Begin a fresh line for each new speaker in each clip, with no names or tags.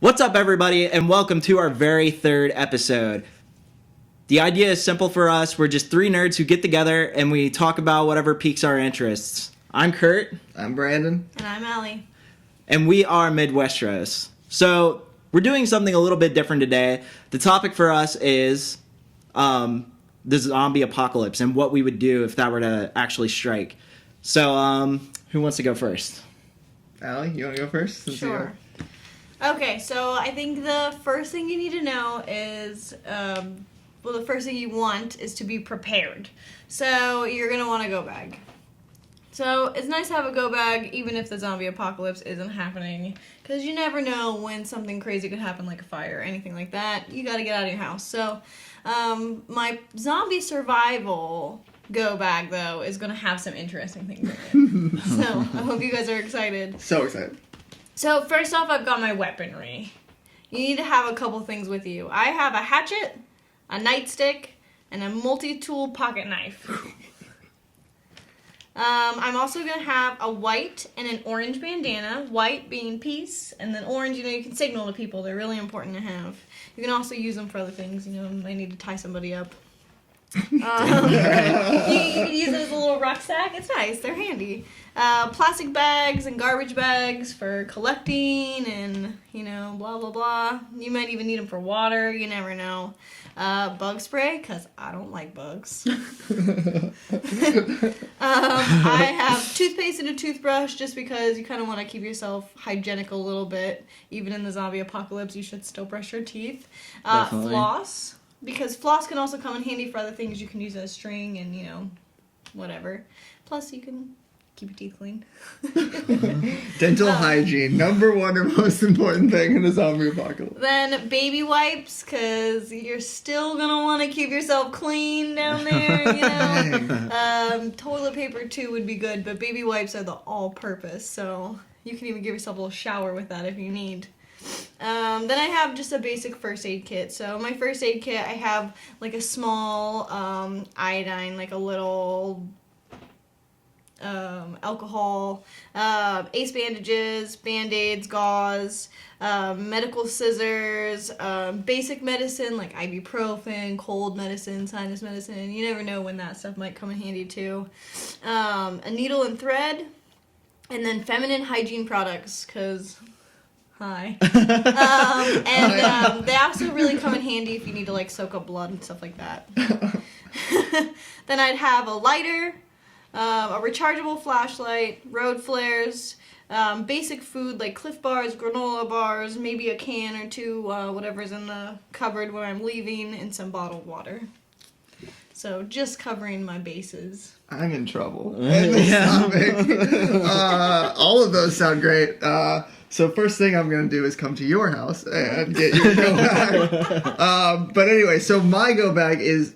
What's up, everybody, and welcome to our very third episode. The idea is simple for us. We're just three nerds who get together and we talk about whatever piques our interests. I'm Kurt.
I'm Brandon.
And I'm Ali.
And we are Midwesteros. So we're doing something a little bit different today. The topic for us is the zombie apocalypse and what we would do if that were to actually strike. So who wants to go first?
Ali, you want to go first?
Sure. Okay, so I think the first thing you need to know is, the first thing you want is to be prepared. So you're going to want a go bag. So it's nice to have a go bag even if the zombie apocalypse isn't happening, because you never know when something crazy could happen, like a fire or anything like that. You got to get out of your house. So my zombie survival go bag, though, is going to have some interesting things in it. So I hope you guys are excited.
So excited.
So first off, I've got my weaponry. You need to have a couple things with you. I have a hatchet, a nightstick, and a multi-tool pocket knife. I'm also going to have a white and an orange bandana, white being peace, and then orange, you can signal to people. They're really important to have. You can also use them for other things, you might need to tie somebody up. You can use it as a little rucksack. It's nice. They're handy. Plastic bags and garbage bags for collecting and, blah, blah, blah. You might even need them for water. You never know. Bug spray, because I don't like bugs. I have toothpaste and a toothbrush just because you kind of want to keep yourself hygienic a little bit. Even in the zombie apocalypse, you should still brush your teeth. Floss. Because floss can also come in handy for other things. You can use it as string and, whatever. Plus, you can keep your teeth clean.
Dental hygiene, number one or most important thing in a zombie apocalypse.
Then baby wipes, because you're still going to want to keep yourself clean down there, Toilet paper, too, would be good, but baby wipes are the all-purpose, so you can even give yourself a little shower with that if you need. Then I have just a basic first aid kit. So my first aid kit, I have like a small iodine, like a little alcohol, ace bandages, band-aids, gauze, medical scissors, basic medicine like ibuprofen, cold medicine, sinus medicine. You never know when that stuff might come in handy too. A needle and thread, and then feminine hygiene products, because... Hi. They also really come in handy if you need to soak up blood and stuff like that. Then I'd have a lighter, a rechargeable flashlight, road flares, basic food like Cliff Bars, granola bars, maybe a can or two, whatever's in the cupboard where I'm leaving, and some bottled water. So just covering my bases.
I'm in trouble. And this topic. All of those sound great. So first thing I'm going to do is come to your house and get your go bag. But anyway, so my go bag is,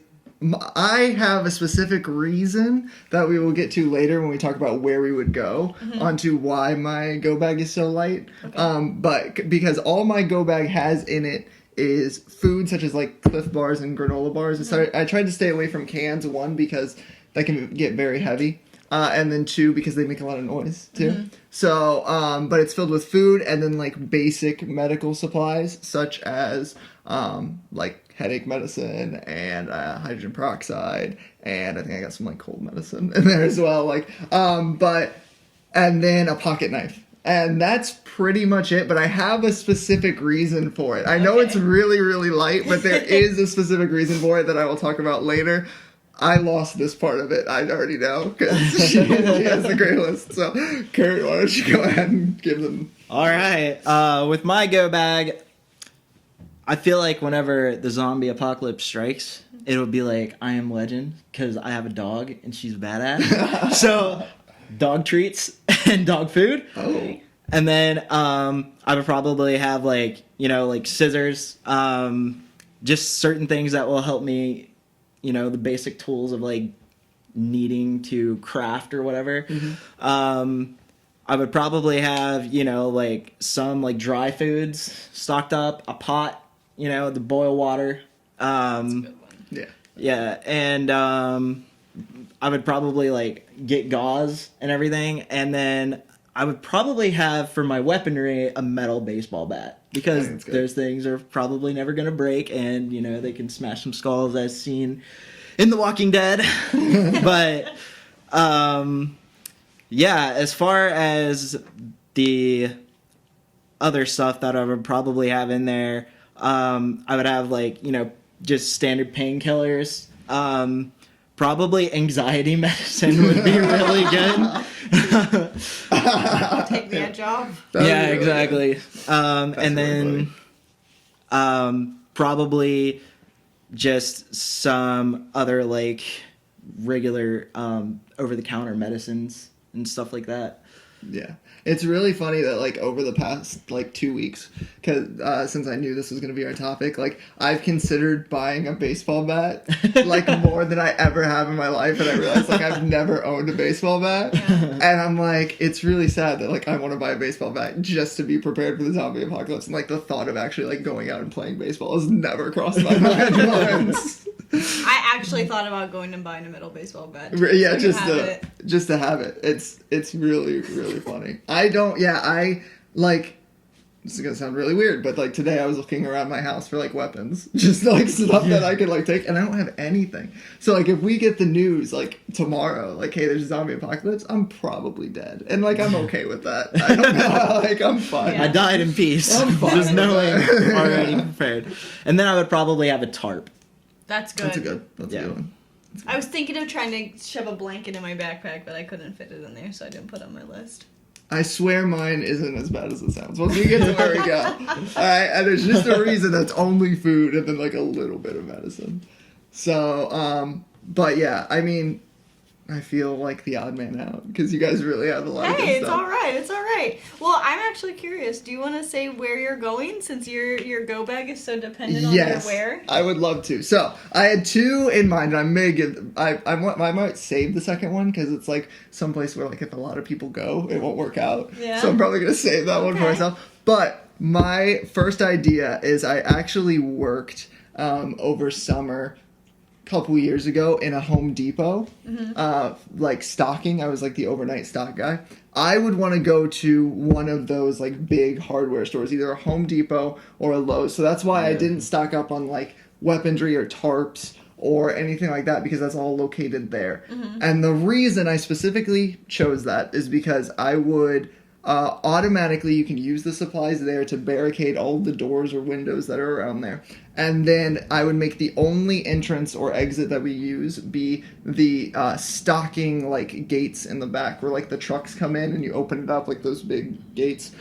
I have a specific reason that we will get to later when we talk about where we would go, onto why my go bag is so light. Okay. But because all my go bag has in it is food such as like Cliff Bars and granola bars. So I tried to stay away from cans, one, because that can get very heavy. And then two, because they make a lot of noise, too. Mm-hmm. So, but it's filled with food and then, basic medical supplies, such as, headache medicine and hydrogen peroxide. And I think I got some, cold medicine in there as well. And then a pocket knife. And that's pretty much it, but I have a specific reason for it. I know it's really, really light, but there is a specific reason for it that I will talk about later. I lost this part of it. I already know, because she has the great list. So, Kurt, why don't you go ahead and give them...
All right. With my go bag, I feel like whenever the zombie apocalypse strikes, it'll be like I Am Legend, because I have a dog, and she's badass. So, dog treats and dog food.
Oh.
And then I would probably have, scissors, just certain things that will help me... the basic tools of needing to craft or whatever. Mm-hmm. I would probably have, some dry foods stocked up, a pot, to boil water.
That's a good one.
Yeah.
Yeah. And I would probably get gauze and everything. And then I would probably have for my weaponry a metal baseball bat because
That's good.
those things are probably never going to break, and they can smash some skulls as seen in The Walking Dead. But yeah, as far as the other stuff that I would probably have in there, I would have just standard painkillers. Probably anxiety medicine would be really good.
Take the edge off.
Yeah,
really
exactly.
That's
And
really
then probably just some other regular over-the-counter medicines and stuff like that.
Yeah. It's really funny that over the past 2 weeks, cause since I knew this was going to be our topic, I've considered buying a baseball bat more than I ever have in my life, and I realized I've never owned a baseball bat, and I'm it's really sad that I want to buy a baseball bat just to be prepared for the zombie apocalypse, and the thought of actually going out and playing baseball has never crossed my mind once.
I actually thought about going and buying a metal baseball bat.
Yeah,
so
just to have it. It's really, really funny. This is gonna sound really weird, but today I was looking around my house for weapons, just stuff that I could take, and I don't have anything. So if we get the news tomorrow, hey, there's a zombie apocalypse, I'm probably dead, and I'm okay with that. I don't know, I'm fine.
Yeah.
I died in peace.
I'm fine
Just
with
knowing
that.
already prepared. And then I would probably have a tarp.
That's good.
That's a good one.
I was thinking of trying to shove a blanket in my backpack, but I couldn't fit it in there, so I didn't put it on my list.
I swear mine isn't as bad as it sounds. Once we get to where we go. Alright, and there's just a reason that's only food and then a little bit of medicine. So, but yeah, I mean, I feel like the odd man out because you guys really have a lot of good
Hey, it's
stuff.
all right. It's all right. Well, I'm actually curious. Do you want to say where you're going since your go bag is so dependent on your where?
I would love to. So I had two in mind. I may give. I might save the second one because it's someplace where if a lot of people go, it won't work out.
Yeah.
So I'm probably gonna save that one for myself. But my first idea is I actually worked over summer couple years ago in a Home Depot, stocking. I was the overnight stock guy. I would want to go to one of those big hardware stores, either a Home Depot or a Lowe's. So that's why I didn't stock up on weaponry or tarps or anything like that because that's all located there. And the reason I specifically chose that is because I would automatically, you can use the supplies there to barricade all the doors or windows that are around there. And then I would make the only entrance or exit that we use be the stocking gates in the back where the trucks come in and you open it up those big gates.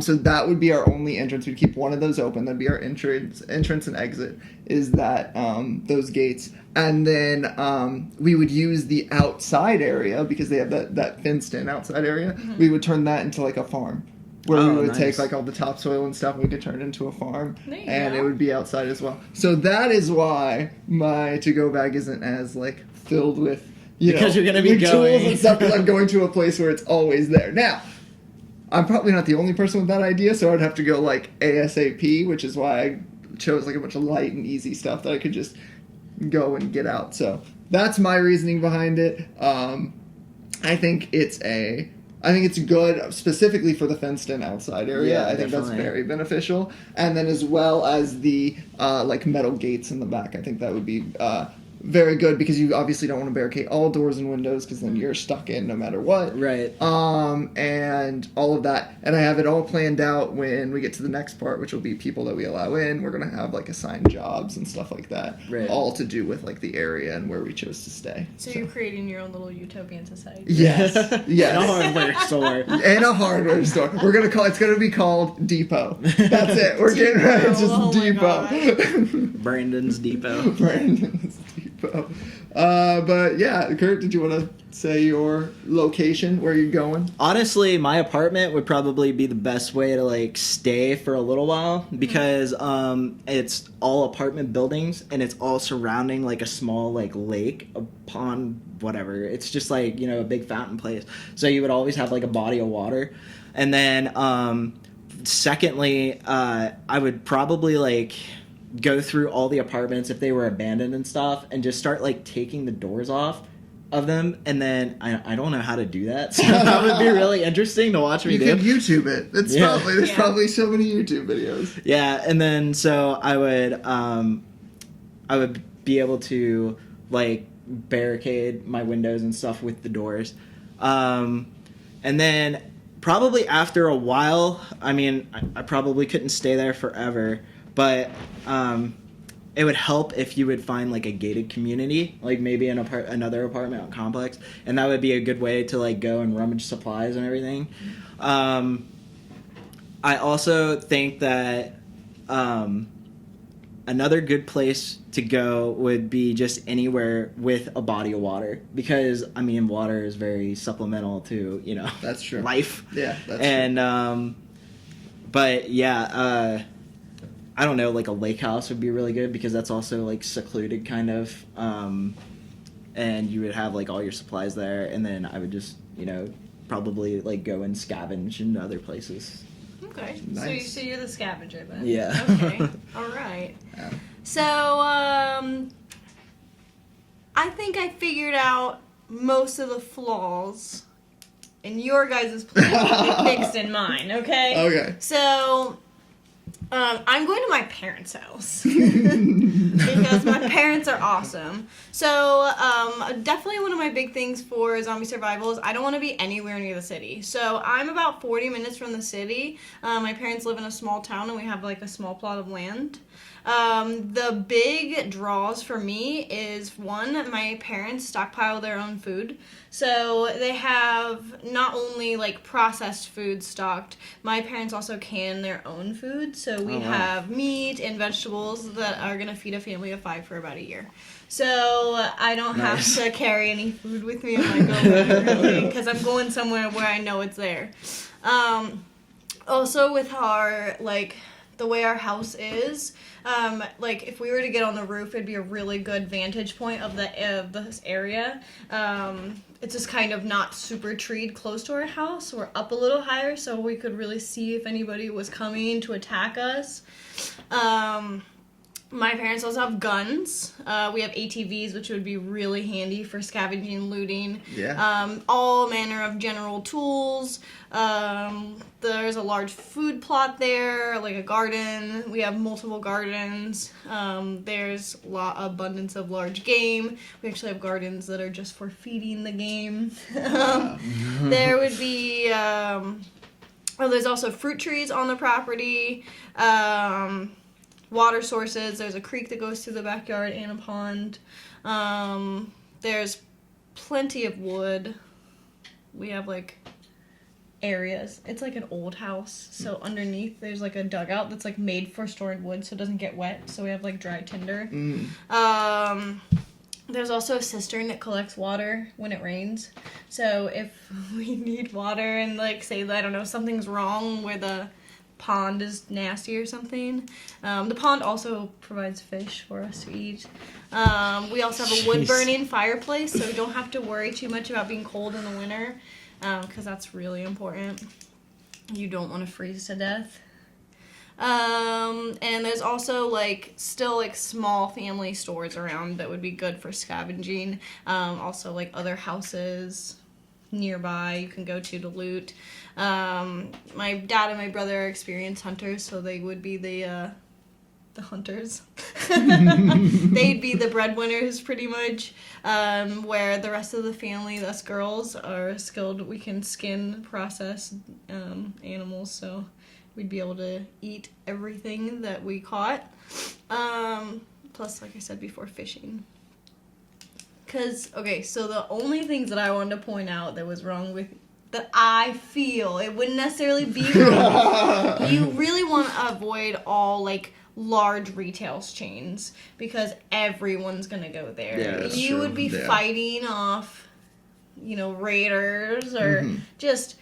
So that would be our only entrance. We'd keep one of those open. That'd be our entrance and exit is that those gates. And then we would use the outside area because they have that fenced-in outside area. We would turn that into a farm where we would take all the topsoil and stuff and we could turn it into a farm. And it would be outside as well. So that is why my to-go bag isn't as filled with
Because you're gonna be
tools
going.
and stuff because I'm going to a place where it's always there. Now, I'm probably not the only person with that idea, so I'd have to go ASAP, which is why I chose a bunch of light and easy stuff that I could just go and get out. So that's my reasoning behind it. I think it's good specifically for the fenced-in outside area.
Yeah,
I think that's
definitely.
very beneficial. And then as well as the metal gates in the back, I think that would be very good because you obviously don't want to barricade all doors and windows because then you're stuck in no matter what.
Right.
And all of that. And I have it all planned out when we get to the next part, which will be people that we allow in. We're going to have assigned jobs and stuff like that.
Right.
All to do with the area and where we chose to stay.
So you're creating your own little utopian society.
Yes. Yes.
In a hardware store.
In a hardware store. It's gonna be called Depot. That's it. We're getting ready. It's just
Oh my
Depot.
Brandon's Depot.
Brandon's Depot. But yeah, Kurt, did you want to say your location, where you're going?
Honestly, my apartment would probably be the best way to stay for a little while because it's all apartment buildings and it's all surrounding a small lake, a pond, whatever. It's just a big fountain place. So you would always have a body of water. And then secondly, I would probably go through all the apartments if they were abandoned and stuff and just start taking the doors off of them, and then I don't know how to do that, so that would be really interesting to watch me
You
do.
could YouTube it. There's probably so many YouTube videos.
Yeah, and then so I would be able to like barricade my windows and stuff with the doors, and then probably after a while, I mean, I probably couldn't stay there forever, but it would help if you would find like a gated community, like maybe another apartment complex, and that would be a good way to like go and rummage supplies and everything. I also think that another good place to go would be just anywhere with a body of water, because I mean water is very supplemental to
That's true.
life.
Yeah, that's
and
true.
But yeah, I don't know, like a lake house would be really good, because that's also like secluded kind of, and you would have like all your supplies there, and then I would just probably like go and scavenge in other places.
Okay,
Nice.
so you're the scavenger then.
Yeah.
Okay. All right.
Yeah.
So I think I figured out most of the flaws in your guys' plan will be fixed in mine. Okay.
Okay.
So I'm going to my parents' house because my parents are awesome. So definitely one of my big things for zombie survival is I don't want to be anywhere near the city. So I'm about 40 minutes from the city. My parents live in a small town, and we have like a small plot of land. The big draws for me is, one, my parents stockpile their own food. So they have not only like processed food stocked, my parents also can their own food. So we have meat and vegetables that are going to feed a family of 5 for about a year. So I don't have to carry any food with me when I go back, really, because I'm going somewhere where I know it's there. Also with our, like, the way our house is, like if we were to get on the roof, it'd be a really good vantage point of this area. It's just kind of not super treed close to our house. We're up a little higher, so we could really see if anybody was coming to attack us. My parents also have guns. We have ATVs, which would be really handy for scavenging and looting.
Yeah.
All manner of general tools. There's a large food plot there, like a garden. We have multiple gardens. There's abundance of large game. We actually have gardens that are just for feeding the game. There would be... there's also fruit trees on the property. Water sources. There's a creek that goes through the backyard and a pond. There's plenty of wood. We have like areas. It's like an old house, so underneath there's like a dugout that's like made for storing wood so it doesn't get wet. So we have like dry tinder. There's also a cistern that collects water when it rains. So if we need water and like say that, I don't know, something's wrong where the pond is nasty or something. The pond also provides fish for us to eat. We also have a wood burning fireplace, so we don't have to worry too much about being cold in the winter, because that's really important. You don't want to freeze to death. And there's also like still like small family stores around that would be good for scavenging. Also like other houses nearby you can go to loot. My dad and my brother are experienced hunters, so they would be the hunters. They'd be the breadwinners pretty much, where the rest of the family, us girls, are skilled. We can skin, process animals, so we'd be able to eat everything that we caught. Plus, like I said before, fishing. So the only things that I wanted to point out that was wrong with, that I feel, it wouldn't necessarily be wrong. You really want to avoid all, like, large retail chains, because everyone's going to go there.
Yeah, that's
you
true.
would be fighting off, raiders, or just,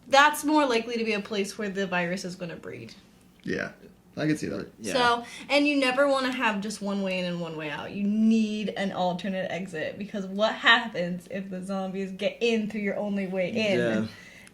that's more likely to be a place where the virus is going to breed.
Yeah. I can see that.
Yeah.
So, and you never want to have just one way in and one way out. You need an alternate exit, because what happens if the zombies get in through your only way in?
Yeah.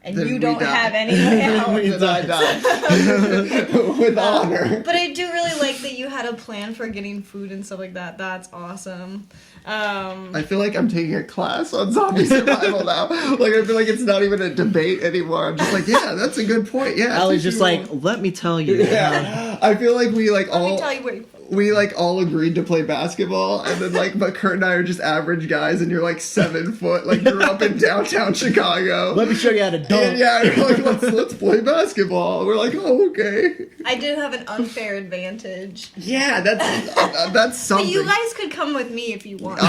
and
Then
you
we
don't
die.
have anyone else.
Then I die. With honor.
But I do really like that you had a plan for getting food and stuff like that. That's awesome.
I feel like I'm taking a class on zombie survival now. Like, I feel like it's not even a debate anymore. I'm just like, yeah, that's a good point. Yeah.
Allie's
teach
just
me
like,
more.
let me tell you.
Yeah. I feel like we like
Let me
all
tell you where you
we like all agreed to play basketball, and then like, but Kurt and I are just average guys, and you're like 7 foot, like grew up in downtown Chicago.
Let me show you how to
And
dunk.
yeah, you're like, let's play basketball. We're like, oh, okay.
I do have an unfair advantage.
Yeah, that's something.
But you guys could come with me if you want.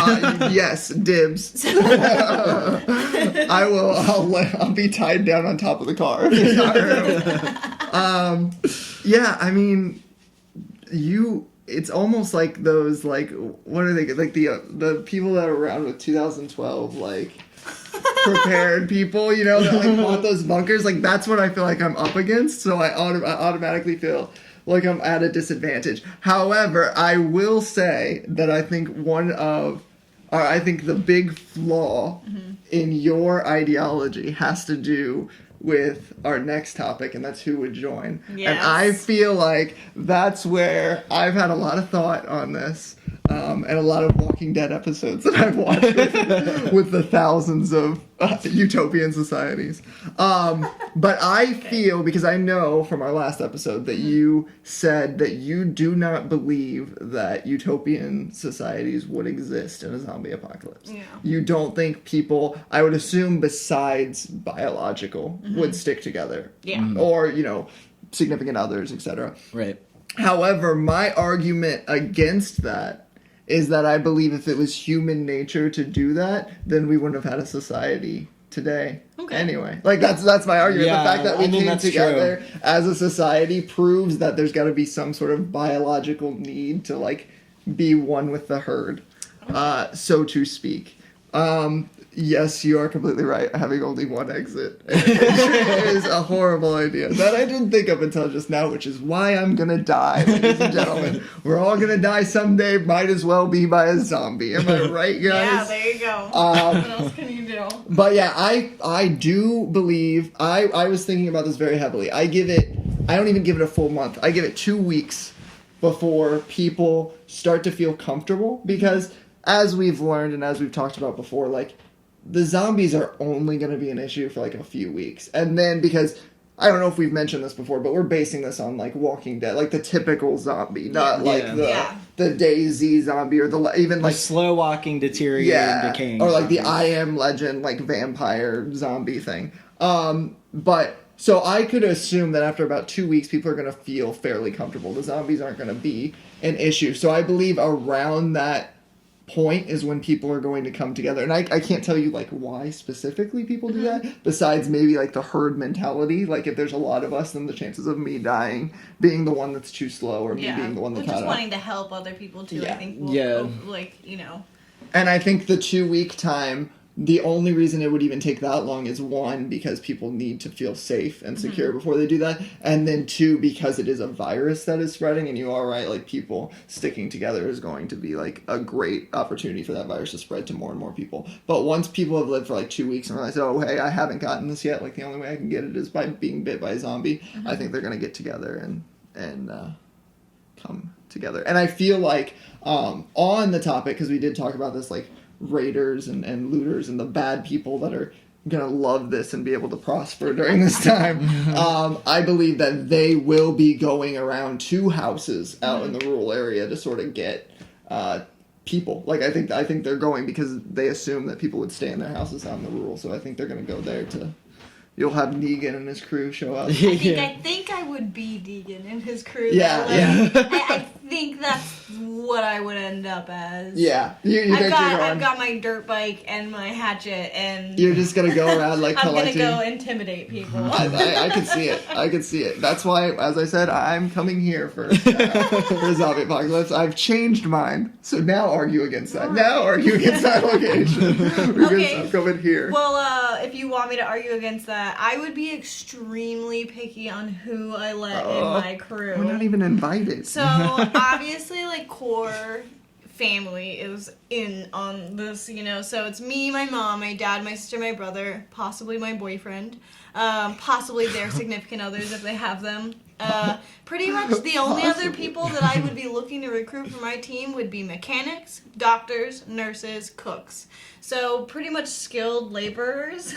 Yes, dibs. I will. I'll be tied down on top of the car. Yeah, I mean, it's almost like those, like, what are they, like the people that are around with 2012, like, prepared people, you know, that like bought those bunkers. Like, that's what I feel like I'm up against. So I automatically feel like I'm at a disadvantage. However, I will say that I think I think the big flaw in your ideology has to do with our next topic, and that's who would join.
Yes.
And I feel like that's where I've had a lot of thought on this, and a lot of Walking Dead episodes that I've watched with the thousands of utopian societies. But I feel, because I know from our last episode that you said that you do not believe that utopian societies would exist in a zombie apocalypse.
Yeah.
You don't think people, I would assume besides biological, would stick together.
Yeah.
Or, you know, significant others, etc.
Right.
However, my argument against that is that I believe if it was human nature to do that, then we wouldn't have had a society today.
Okay.
Anyway, like that's my argument.
Yeah,
the fact that we
I mean,
came
that's
together as a society proves that there's got to be some sort of biological need to like be one with the herd, so to speak. Yes, you are completely right. Having only one exit is a horrible idea that I didn't think of until just now, which is why I'm gonna die, ladies and gentlemen. We're all gonna die someday. Might as well be by a zombie. Am I right, guys?
Yeah, there you go. What else can you do?
But yeah, I do believe, I was thinking about this very heavily. I don't even give it a full month. I give it 2 weeks before people start to feel comfortable, because as we've learned and as we've talked about before, like, the zombies are only going to be an issue for like a few weeks. And then, because I don't know if we've mentioned this before, but we're basing this on like Walking Dead, like the typical zombie, not like the DayZ zombie or even like
slow walking, deteriorating, decaying.
or like the
zombies.
I Am Legend, like vampire zombie thing. But so I could assume that after about 2 weeks, people are going to feel fairly comfortable. The zombies aren't going to be an issue. So I believe around that point is when people are going to come together, and I can't tell you like why specifically people do that, besides maybe like the herd mentality. Like, if there's a lot of us, then the chances of me dying being the one that's too slow, or me being the one that's
just wanting to help other people too.
Yeah.
I think will, like, you know.
And I think the 2 week time, the only reason it would even take that long is, one, because people need to feel safe and secure before they do that, and then two, because it is a virus that is spreading, and you are right, like, people sticking together is going to be like a great opportunity for that virus to spread to more and more people. But once people have lived for like 2 weeks and realize, oh hey, I haven't gotten this yet, like the only way I can get it is by being bit by a zombie, I think they're gonna get together and come together. And I feel like on the topic, because we did talk about this, like raiders and looters and the bad people that are gonna love this and be able to prosper during this time, I believe that they will be going around to houses out in the rural area to sort of get people. Like, I think they're going because they assume that people would stay in their houses out in the rural, so I think they're gonna go there to. You'll have Negan and his crew show up.
I think I would be Negan and his crew.
Yeah,
I think that's what I would end up as.
Yeah,
I've got my dirt bike and my hatchet, and
you're just gonna go around like
I'm
collecting.
gonna go intimidate people.
I can see it. I can see it. That's why, as I said, I'm coming here for zombie apocalypse. I've changed mine, so now argue against that. Now argue against that location. Because I'm coming here.
Well, if you want me to argue against that, I would be extremely picky on who I let in my crew.
We're not even invited.
So obviously, like, core family is in on this, you know. So it's me, my mom, my dad, my sister, my brother, possibly my boyfriend. possibly their significant others if they have them. Pretty much the only other people that I would be looking to recruit for my team would be mechanics, doctors, nurses, cooks. So pretty much skilled laborers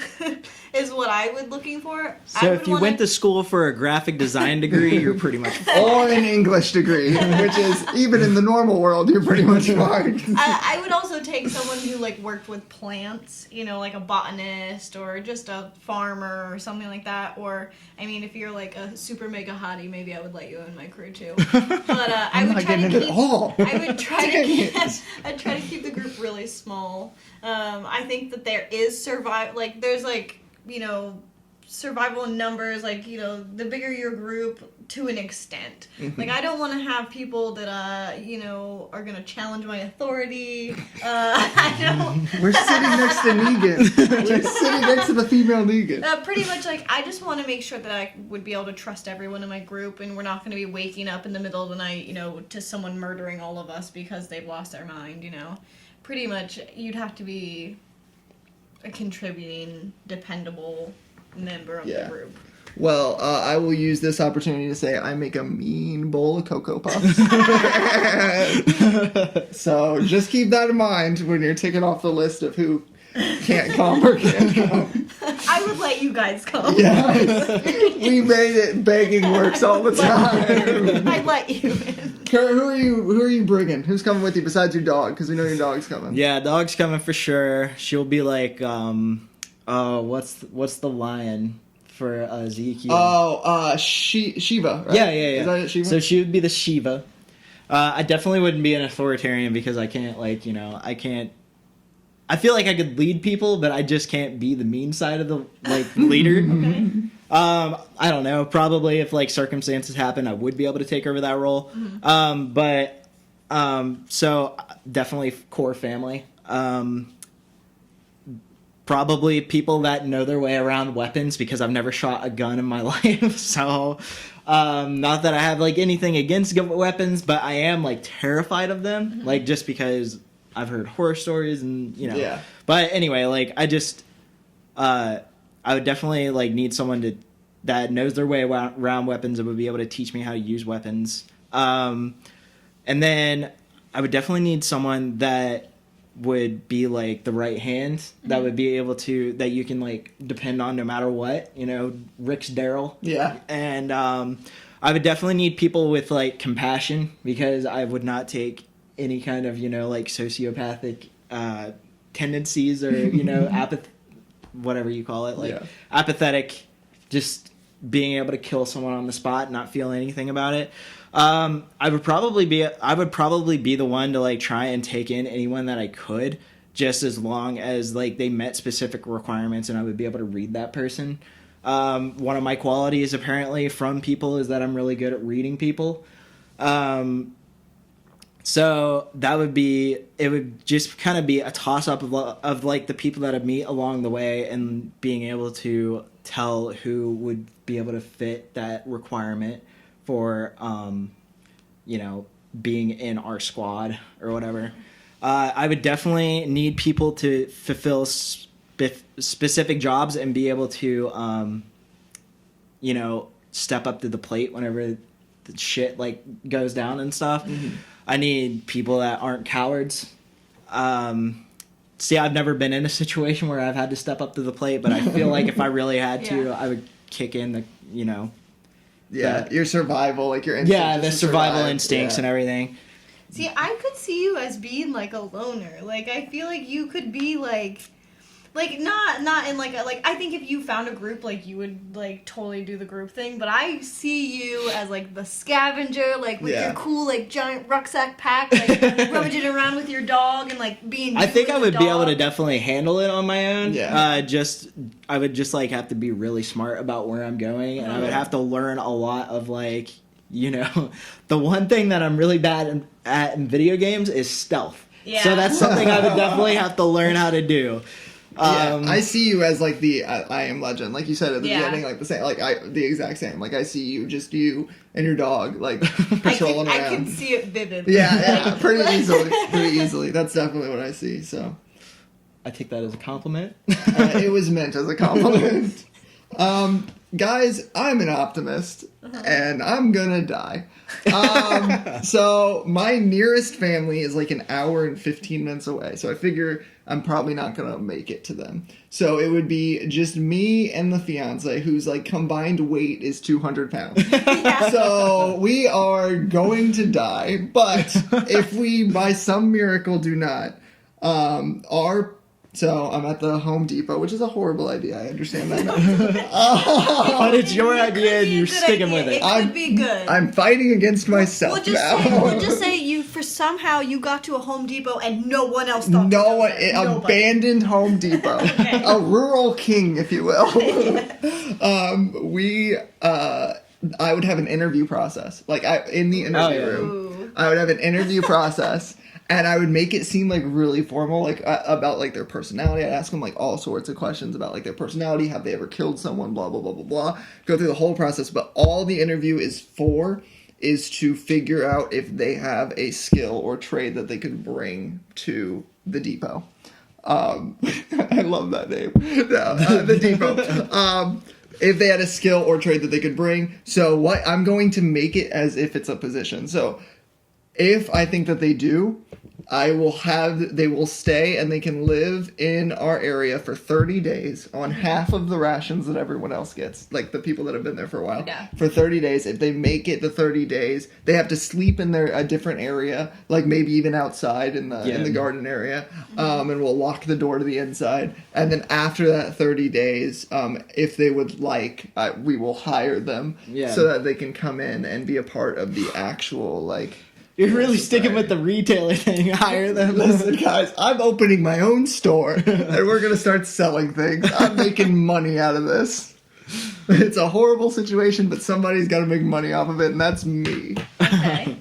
is what I would looking for.
So if you went to school for a graphic design degree, you're pretty much fine.
Or an English degree, which is, even in the normal world, you're pretty much fine.
I would also take someone who like worked with plants, you know, like a botanist or just a farmer or something like that. Or I mean, if you're like a super mega hottie, maybe I would let you in my crew too. But I would try to keep. I would try to keep. I'd try to keep the group really small. I think that there is there's like, you know, survival in numbers, like, you know, the bigger your group to an extent. Like, I don't want to have people that, you know, are going to challenge my authority. I don't...
We're sitting next to Negan. We're sitting next to the female Negan.
Pretty much, like, I just want to make sure that I would be able to trust everyone in my group, and we're not going to be waking up in the middle of the night, you know, to someone murdering all of us because they've lost their mind, you know. Pretty much, you'd have to be a contributing, dependable member of the group.
Well, I will use this opportunity to say I make a mean bowl of Cocoa Puffs. So just keep that in mind when you're ticking off the list of who can't come or can't come.
I would let you guys come.
Yeah, we made it. Begging works all the time.
I'd let you in.
Kurt, who are you bringing? Who's coming with you besides your dog? Because we know your dog's coming.
Yeah, dog's coming for sure. She'll be like, what's the lion for Ezekiel?
Oh, Shiva. Right?
Yeah.
Is that it, Shiva?
So she would be the Shiva. I definitely wouldn't be an authoritarian because I can't, like, you know, I feel like I could lead people, but I just can't be the mean side of the, like, leader.
Okay.
I don't know. Probably if, like, circumstances happen, I would be able to take over that role. So definitely core family. Probably people that know their way around weapons because I've never shot a gun in my life. So, not that I have, like, anything against weapons, but I am, like, terrified of them. Like, just because I've heard horror stories and, you know.
Yeah.
But anyway, like, I would definitely, like, need someone that knows their way around weapons and would be able to teach me how to use weapons. And then I would definitely need someone that would be, like, the right hand, that would be able to, that you can, like, depend on no matter what, you know, Rick's Daryl.
Yeah.
And I would definitely need people with, like, compassion because I would not take any kind of, you know, like, sociopathic tendencies or, you know, whatever you call it, like, apathetic, just being able to kill someone on the spot, not feel anything about it. I would probably be the one to, like, try and take in anyone that I could, just as long as, like, they met specific requirements and I would be able to read that person. One of my qualities apparently from people is that I'm really good at reading people. So that would be, it would just kind of be a toss-up of like the people that I meet along the way and being able to tell who would be able to fit that requirement for, you know, being in our squad or whatever. I would definitely need people to fulfill specific jobs and be able to, you know, step up to the plate whenever the shit, like, goes down and stuff. Mm-hmm. I need people that aren't cowards. See, I've never been in a situation where I've had to step up to the plate, but I feel like if I really had to, I would kick in the, you know.
Yeah, your survival, like your instincts.
Yeah, the survival instincts and everything.
See, I could see you as being, like, a loner. Like, I feel like you could be, like not in, like, I think if you found a group, like, you would, like, totally do the group thing, but I see you as, like, the scavenger, like, with your cool, like, giant rucksack pack, like, rummaging around with your dog and, like, being
I think I would be able to definitely handle it on my own.
Yeah.
I would just, like, have to be really smart about where I'm going, and I would have to learn a lot of, like, you know, the one thing that I'm really bad at in video games is stealth. Yeah. So that's something I would definitely have to learn how to do.
I see you as, like, the I Am Legend, like you said at the beginning, like the same, like the exact same. Like, I see you, just you and your dog, like, patrolling around.
I can see it vividly.
Yeah, pretty easily. That's definitely what I see. So,
I take that as a compliment.
It was meant as a compliment. Guys, I'm an optimist, and I'm gonna die. So my nearest family is like an hour and 15 minutes away, so I figure I'm probably not gonna make it to them. So it would be just me and the fiance, whose like combined weight is 200 pounds. So we are going to die, but if we by some miracle do not, so I'm at the Home Depot, which is a horrible idea. I understand that now.
But it's your idea and you're sticking with it.
It could be good.
I'm fighting against myself now.
We'll just say you got to a Home Depot and no one else thought
No
to go
one,
there. Nobody.
abandoned Home Depot.
Okay.
A rural king, if you will. I would have an interview process. Like, in the interview room,
Ooh.
I would have an interview process. And I would make it seem like really formal, like about like their personality. I'd ask them like all sorts of questions about like their personality. Have they ever killed someone? Blah, blah, blah, blah, blah. Go through the whole process. But all the interview is to figure out if they have a skill or trade that they could bring to the depot. I love that name. No, the depot. If they had a skill or trade that they could bring. So I'm going to make it as if it's a position. So if I think that they do, they will stay and they can live in our area for 30 days on half of the rations that everyone else gets. Like the people that have been there for a while.
Yeah.
For 30 days. If they make it the 30 days, they have to sleep in a different area, like maybe even outside in the garden area. And we'll lock the door to the inside. And then after that 30 days, if they would like, we will hire them so that they can come in and be a part of the actual like.
You're really sticking with the retailer thing. Hire them.
Listen, guys, I'm opening my own store, and we're going to start selling things. I'm making money out of this. It's a horrible situation, but somebody's got to make money off of it, and that's me.
Okay.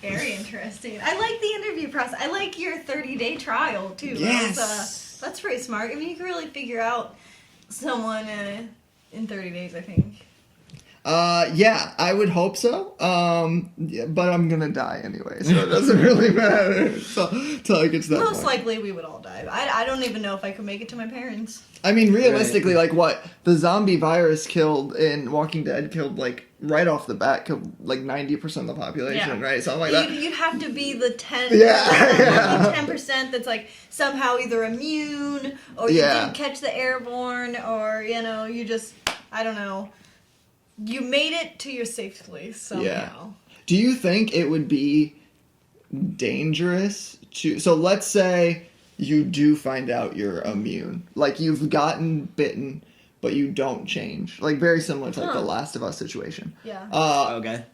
Very interesting. I like the interview process. I like your 30-day trial, too.
Yes.
That's pretty smart. I mean, you can really figure out someone in 30 days, I think.
Yeah, I would hope so. But I'm gonna die anyway, so it doesn't really matter till I get to that
Most
point.
likely we would all die. I don't even know if I could make it to my parents.
I mean, realistically, like what the zombie virus killed in Walking Dead killed like right off the bat killed like 90% of the population, right? Something like that.
You'd have to be the 10%,
Yeah.
10% that's like somehow either immune or you didn't catch the airborne or you just I don't know. You made it to your safe place somehow.
Yeah. Do you think it would be dangerous to... So let's say you do find out you're immune. Like you've gotten bitten, but you don't change. Like very similar to like the Last of Us situation.
Yeah.
Okay.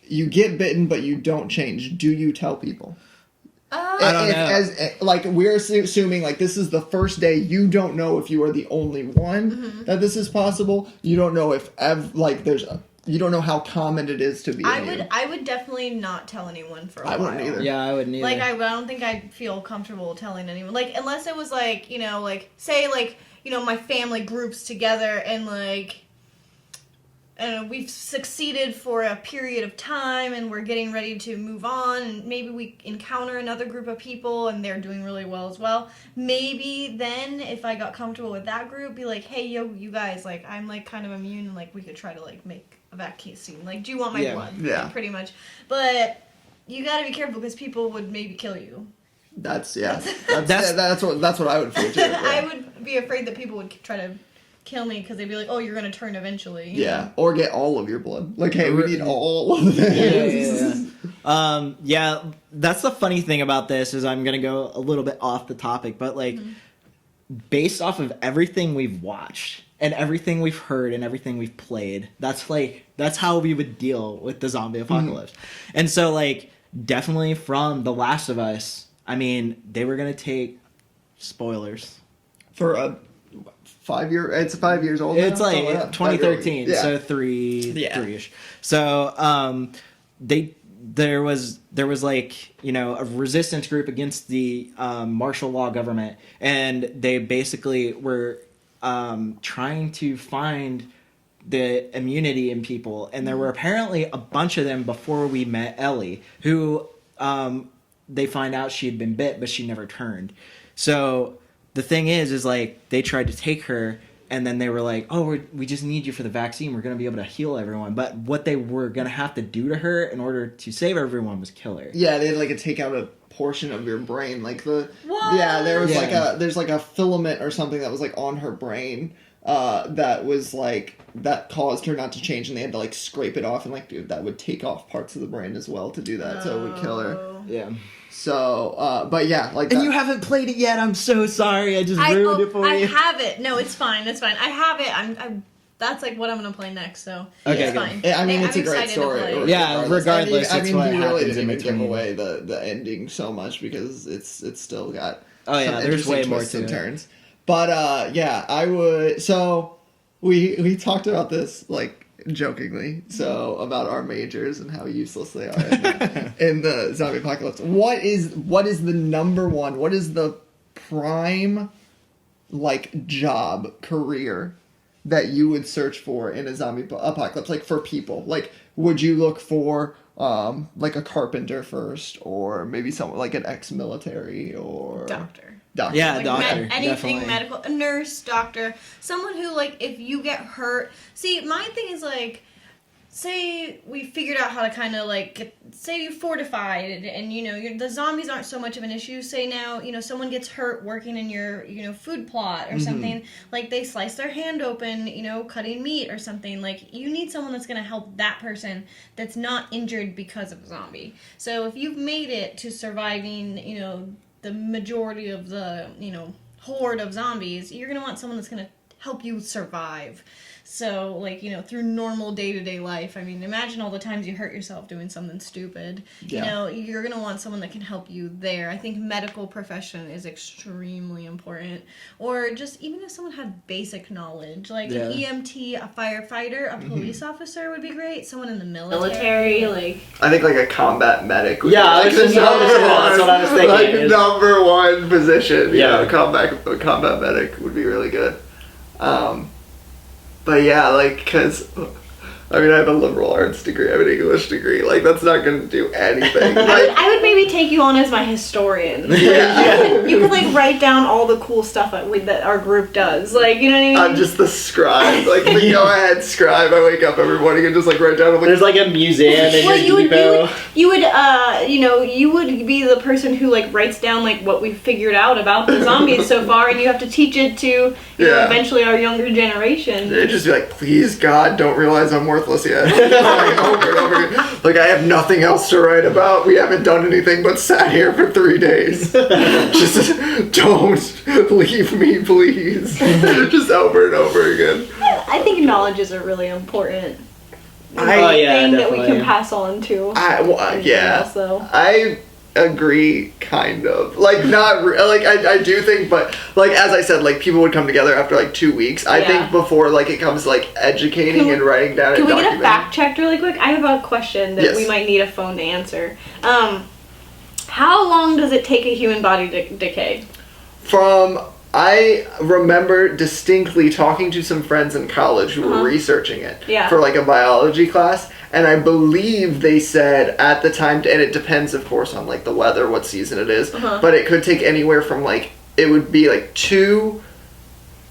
You get bitten, but you don't change. Do you tell people?
I don't know.
Like we're assuming like this is the first day, you don't know if you are the only one that this is possible. You don't know if you don't know how common it is to be immune.
I would definitely not tell anyone for a while.
I wouldn't either.
Yeah, I wouldn't either.
Like I don't think I'd feel comfortable telling anyone. Like unless it was like, say like, my family groups together and like we've succeeded for a period of time and we're getting ready to move on and maybe we encounter another group of people and they're doing really well as well. Maybe then if I got comfortable with that group, be like, hey, you guys, like I'm like kind of immune and like we could try to like make a vaccine. Like, do you want my blood?
Yeah.
Like, pretty much. But you gotta be careful because people would maybe kill you.
That's what I would fear too. Yeah.
I would be afraid that people would try to kill me because they'd be like, oh, you're gonna turn eventually.
Yeah, or get all of your blood. Like, hey, we need all of it.
Yeah, that's the funny thing about this is I'm gonna go a little bit off the topic, but like based off of everything we've watched and everything we've heard and everything we've played, that's how we would deal with the zombie apocalypse. And so like definitely from The Last of Us, I mean, they were gonna take spoilers
For a 5 year, it's 5 years old.
It's
now?
like
Oh, yeah.
2013, so three-ish. So there was like a resistance group against the martial law government, and they basically were trying to find the immunity in people, and there were apparently a bunch of them before we met Ellie, who they find out she had been bit, but she never turned. So the thing is like they tried to take her, and then they were like, oh, we just need you for the vaccine. We're going to be able to heal everyone. But what they were going to have to do to her in order to save everyone was kill her.
Yeah, they had like take out a portion of your brain, like the
What?
yeah, there was
Yeah.
there's like a filament or something that was like on her brain that was like that caused her not to change, and they had to like scrape it off, and like dude, that would take off parts of the brain as well to do that, so it would kill her.
Oh.
Yeah.
So but yeah, like
And
that,
you haven't played it yet. I'm so sorry. I just ruined it for
I
you.
have it. No, it's fine. It's fine. I have it. I'm that's like what I'm gonna play next. So
Okay,
it's
good.
fine.
I mean,
I'm
it's a great
excited to
story.
play.
Yeah, regardless,
I
it's
mean,
what
he really
happens in
didn't even give
between.
away the ending so much because it's still got
Oh, yeah,
some
there's way
interesting
more
twists
to
and
it.
turns. But yeah, I would. So we talked about this like jokingly, so about our majors and how useless they are in the zombie apocalypse. What is the number one? What is the prime like job career that you would search for in a zombie apocalypse? Like for people, like would you look for like a carpenter first, or maybe someone like an ex-military or
Doctor.
Yeah,
Like
doctor.
anything
definitely.
medical, a nurse, doctor, someone who like if you get hurt. See, my thing is like, say we figured out how to kind of like say you fortified and you know the zombies aren't so much of an issue. Say now someone gets hurt working in your food plot or something, like they slice their hand open cutting meat or something. Like you need someone that's going to help that person that's not injured because of a zombie. So if you've made it to surviving the majority of the horde of zombies, you're going to want someone that's going to help you survive. So, like, through normal day-to-day life, I mean, imagine all the times you hurt yourself doing something stupid.
Yeah.
You're going to want someone that can help you there. I think medical profession is extremely important. Or just, even if someone had basic knowledge, like an EMT, a firefighter, a police officer would be great. Someone in the military, like...
I think like a combat medic would
Yeah,
be
I
like
was just- that's what I was thinking,
like
is-
number one position.
Yeah.
Combat medic would be really good. But yeah, like, because, I mean, I have a liberal arts degree, I have an English degree, like, that's not going to do anything. Like,
I would maybe take you on as my historian.
yeah.
You could like write down all the cool stuff that our group does. Like, you know what I mean?
I'm just the scribe, like, the go-ahead scribe. I wake up every morning and just, like, write down,
There's like a museum in
Well,
your depot.
you would be the person who like writes down like what we've figured out about the zombies so far, and you have to teach it to
Yeah.
eventually our younger generation.
They'd just be like, please, God, don't realize I'm worthless yet. Like, over and over again. Like, I have nothing else to write about. We haven't done anything but sat here for 3 days. Just don't leave me, please. Just over and over again.
I think knowledge is a really important
Oh, yeah,
thing that we
definitely.
can pass on to.
Yeah.
else, though.
I agree, kind of. Like, not, like, I do think, but, like, as I said, like, people would come together after, like, 2 weeks. I
Yeah.
think before, like, it comes, like, educating and writing down
Can
and
we get a
documenting.
fact checked really quick? I have a question that
Yes.
we might need a phone to answer. How long does it take a human body to decay?
I remember distinctly talking to some friends in college who were researching it
Yeah.
for like a biology class, and I believe they said at the time, and it depends of course on like the weather, what season it is, but it could take anywhere from like, it would be like 2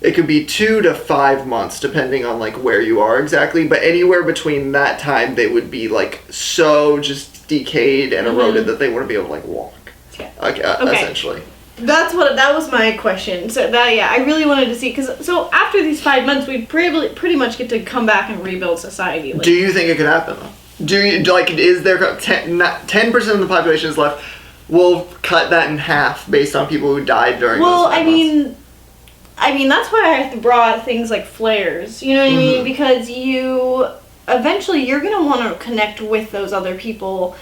to 5 months depending on like where you are exactly, but anywhere between that time they would be like so just decayed and eroded that they wouldn't be able to like walk.
Yeah.
Like,
Okay.
essentially.
That was my question. So I really wanted to see, because so after these 5 months, we pretty much get to come back and rebuild society. Like,
Do you think it could happen though? Do you, like, is there 10% of the population is left? We'll cut that in half based on people who died during
well,
those 5 months.
I mean that's why I brought things like flares. You know what I mean? Because eventually you're gonna want to connect with those other people.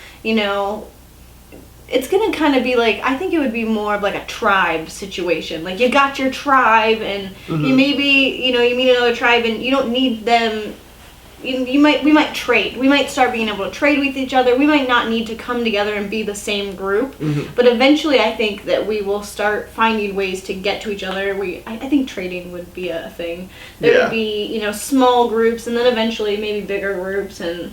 It's gonna kind of be like, I think it would be more of like a tribe situation. Like you got your tribe, and you maybe you meet another tribe, and you don't need them. We might trade. We might start being able to trade with each other. We might not need to come together and be the same group. But eventually, I think that we will start finding ways to get to each other. I think trading would be a thing. There would be small groups, and then eventually maybe bigger groups, and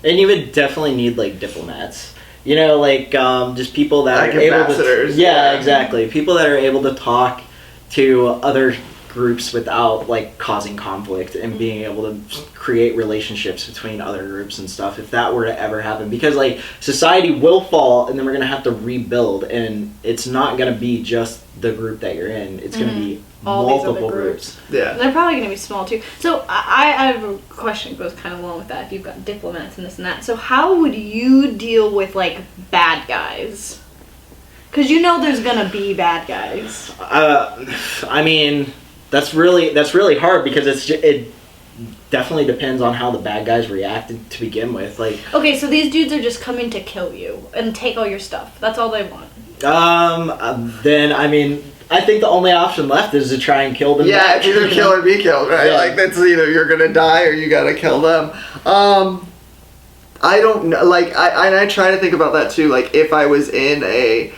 you would definitely need like diplomats. Just people that
Like
are able
ambassadors,
to. Yeah,
yeah.
exactly. People that are able to talk to other groups without like causing conflict and being able to create relationships between other groups and stuff if that were to ever happen, because like society will fall and then we're gonna have to rebuild, and it's not gonna be just the group that you're in, it's gonna be
All these other
multiple
groups.
groups.
Yeah.
And they're probably going to be small too. So I have a question that goes kind of along with that. If you've got diplomats and this and that, so how would you deal with like bad guys? Because you know there's going to be bad guys.
I mean, that's really hard because it definitely depends on how the bad guys reacted to begin with. Like,
Okay, so these dudes are just coming to kill you and take all your stuff. That's all they want.
then I mean, I think the only option left is to try and kill them.
Yeah,
back.
it's either kill or be killed, right?
Yeah.
Like that's either you're gonna die or you gotta kill them. I don't know. Like I try to think about that too. Like if I was in a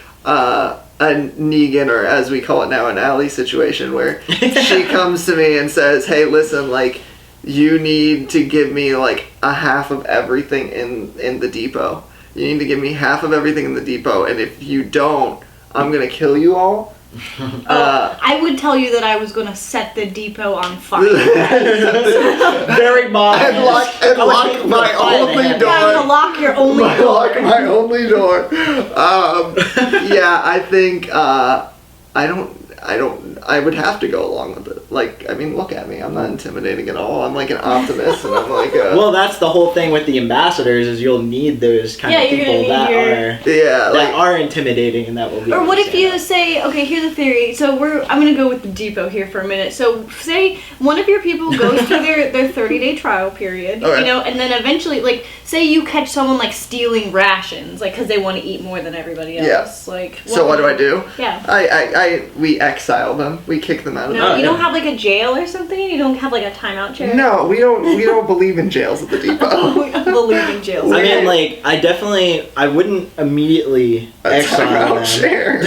Negan, or as we call it now, an Ali situation where she comes to me and says, "Hey, listen, like you need to give me like a half of everything in the depot. You need to give me half of everything in the depot, and if you don't, I'm gonna kill you all."
I would tell you that I was going to set the depot on fire.
Very modern.
And lock my only door.
I'm going to lock your only door.
Lock my only door. Yeah, I think I would have to go along with it. Like, I mean, look at me. I'm not intimidating at all. I'm like an optimist, and I'm like
well, that's the whole thing with the ambassadors is you'll need those kind of
you're
people
gonna
that
need
that are intimidating and that will be.
Or what if you
understandable.
say, okay, here's a theory. So I'm going to go with the depot here for a minute. So say one of your people goes through their 30-day trial period,
Okay.
you know, and then eventually, like, say you catch someone, like, stealing rations, like, because they want to eat more than everybody else.
Yeah.
Like,
So what do I do?
Yeah.
We exile them. We kick them out of
No,
the
you don't have, like, a jail or something? You don't have, like, a timeout chair?
No, we don't believe in jails at the depot.
We don't believe in jails.
I mean, like, I wouldn't immediately
A
exile
timeout
them.
chair.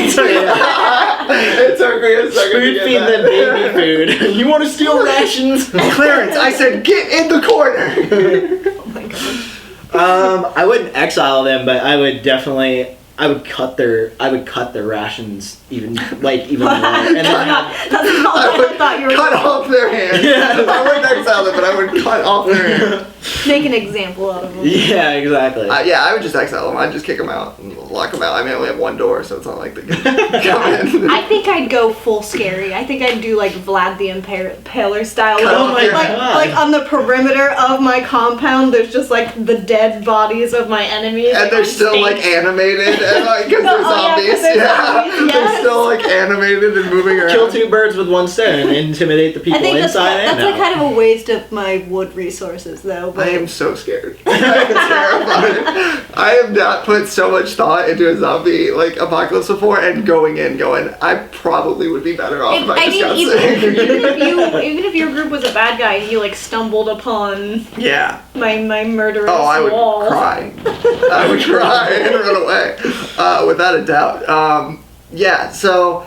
So, yeah.
It took me a second to
Spoon
get
feed
that.
them baby food. You want to steal rations?
Clarence, I said get in the corner.
Oh my god.
I wouldn't exile them, but I would cut their rations even more, and then
That's not what I thought you were
cut
going
off their hands.
Yeah.
I wouldn't exile them, but I would cut off their hands.
to make an example out of them.
yeah, exactly.
Yeah, I would just exile them. I'd just kick them out and lock them out. I mean, I only have one door, so it's not like they can come in.
I think I'd go full scary. I think I'd do like Vlad the Impaler style.
Cut off
my
your
like,
God.
like on the perimeter of my compound, there's just like the dead bodies of my enemies.
And
like,
they're
on
still like
stakes.
animated, and like because they're
Oh, yeah, 'cause
zombies.
they're
Yeah,
zombies,
they're
yes.
still like animated and moving around.
Kill two birds with one stone. Intimidate the people
I think that's
inside and
like
out.
kind of a waste of my wood resources, though. But
I am so scared. I'm terrified. I have not put so much thought into a zombie like apocalypse before, and going, I probably would be better off if I just got sick.
even if your group was a bad guy and you like stumbled upon
Yeah.
my murderous
Oh, I would
wall.
cry. I would cry and run away, without a doubt. Yeah. So